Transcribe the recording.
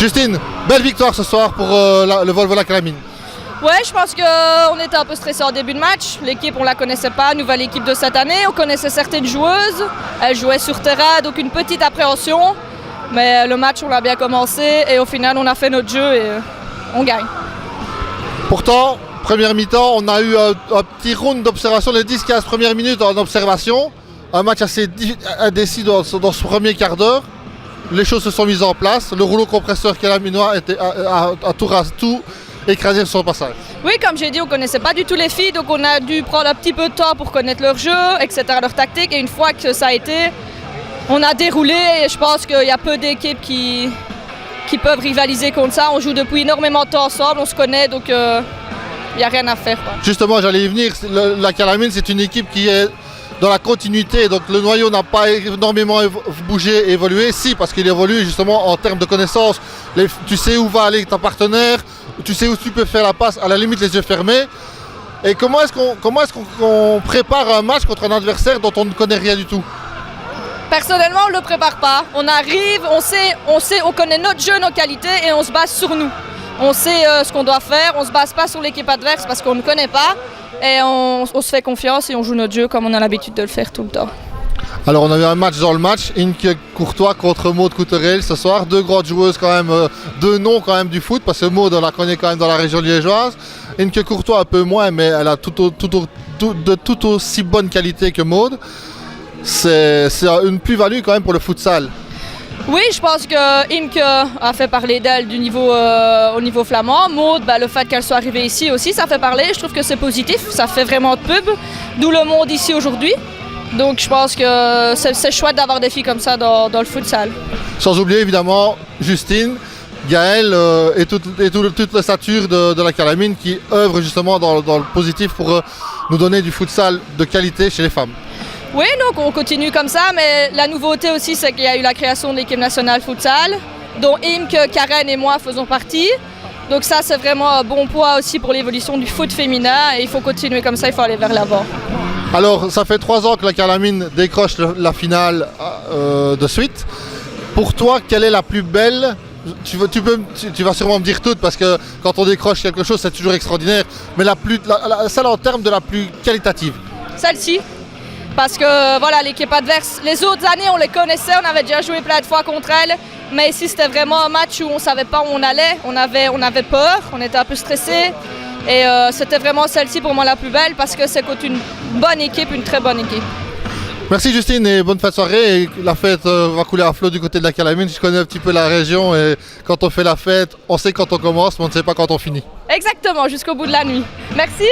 Justine, belle victoire ce soir pour le Vol-Vol-Calamine. Ouais, je pense qu'on était un peu stressé en début de match. L'équipe, on la connaissait pas, nouvelle équipe de cette année. On connaissait certaines joueuses. Elles jouaient sur terrain, donc une petite appréhension. Mais le match, on l'a bien commencé et au final, on a fait notre jeu et on gagne. Pourtant, première mi-temps, on a eu un petit round d'observation, les 10-15 premières minutes en observation. Un match assez indécis dans ce premier quart d'heure. Les choses se sont mises en place. Le rouleau compresseur calaminois a tout écrasé sur son passage. Oui, comme j'ai dit, on ne connaissait pas du tout les filles, donc on a dû prendre un petit peu de temps pour connaître leur jeu, etc., leur tactique. Et une fois que ça a été, on a déroulé et je pense qu'il y a peu d'équipes qui peuvent rivaliser contre ça. On joue depuis énormément de temps ensemble, on se connaît, donc il n'y a rien à faire, quoi. Justement, j'allais y venir. La Calamine, c'est une équipe qui est dans la continuité, donc le noyau n'a pas énormément bougé, évolué. Si, parce qu'il évolue justement en termes de connaissances. Tu sais où va aller ta partenaire, tu sais où tu peux faire la passe, à la limite les yeux fermés. Et comment est-ce qu'on prépare un match contre un adversaire dont on ne connaît rien du tout? Personnellement, on ne le prépare pas. On arrive, on connaît notre jeu, nos qualités et on se base sur nous. On sait ce qu'on doit faire, on ne se base pas sur l'équipe adverse parce qu'on ne connaît pas. Et on se fait confiance et on joue notre jeu comme on a l'habitude de le faire tout le temps. Alors on a eu un match dans le match, Imke Courtois contre Maud Couterel ce soir. Deux grandes joueuses quand même, deux noms quand même du foot, parce que Maud on la connaît quand même dans la région liégeoise. Imke Courtois un peu moins, mais elle a de tout aussi bonne qualité que Maud. C'est une plus-value quand même pour le futsal. Oui, je pense que Imke a fait parler d'elle au niveau flamand. Maud, le fait qu'elle soit arrivée ici aussi, ça fait parler. Je trouve que c'est positif, ça fait vraiment de pub. D'où le monde ici aujourd'hui. Donc je pense que c'est chouette d'avoir des filles comme ça dans le futsal. Sans oublier évidemment Justine, Gaëlle et toute la stature de la Calamine qui œuvre justement dans le positif pour nous donner du futsal de qualité chez les femmes. Oui, donc on continue comme ça, mais la nouveauté aussi, c'est qu'il y a eu la création de l'équipe nationale futsal, dont Imke, Karen et moi faisons partie. Donc ça, c'est vraiment un bon poids aussi pour l'évolution du foot féminin et il faut continuer comme ça, il faut aller vers l'avant. Alors, ça fait 3 ans que la Calamine décroche la finale de suite. Pour toi, quelle est la plus belle? Tu vas sûrement me dire toutes, parce que quand on décroche quelque chose, c'est toujours extraordinaire. Mais celle en termes de la plus qualitative? Celle-ci. Parce que voilà, l'équipe adverse, les autres années on les connaissait, on avait déjà joué plein de fois contre elles, mais ici c'était vraiment un match où on ne savait pas où on allait, on avait peur, on était un peu stressés et c'était vraiment celle-ci pour moi la plus belle parce que c'est contre une bonne équipe, une très bonne équipe. Merci Justine et bonne fin de soirée. Et la fête va couler à flot du côté de la Calamine, je connais un petit peu la région et quand on fait la fête, on sait quand on commence mais on ne sait pas quand on finit. Exactement, jusqu'au bout de la nuit. Merci.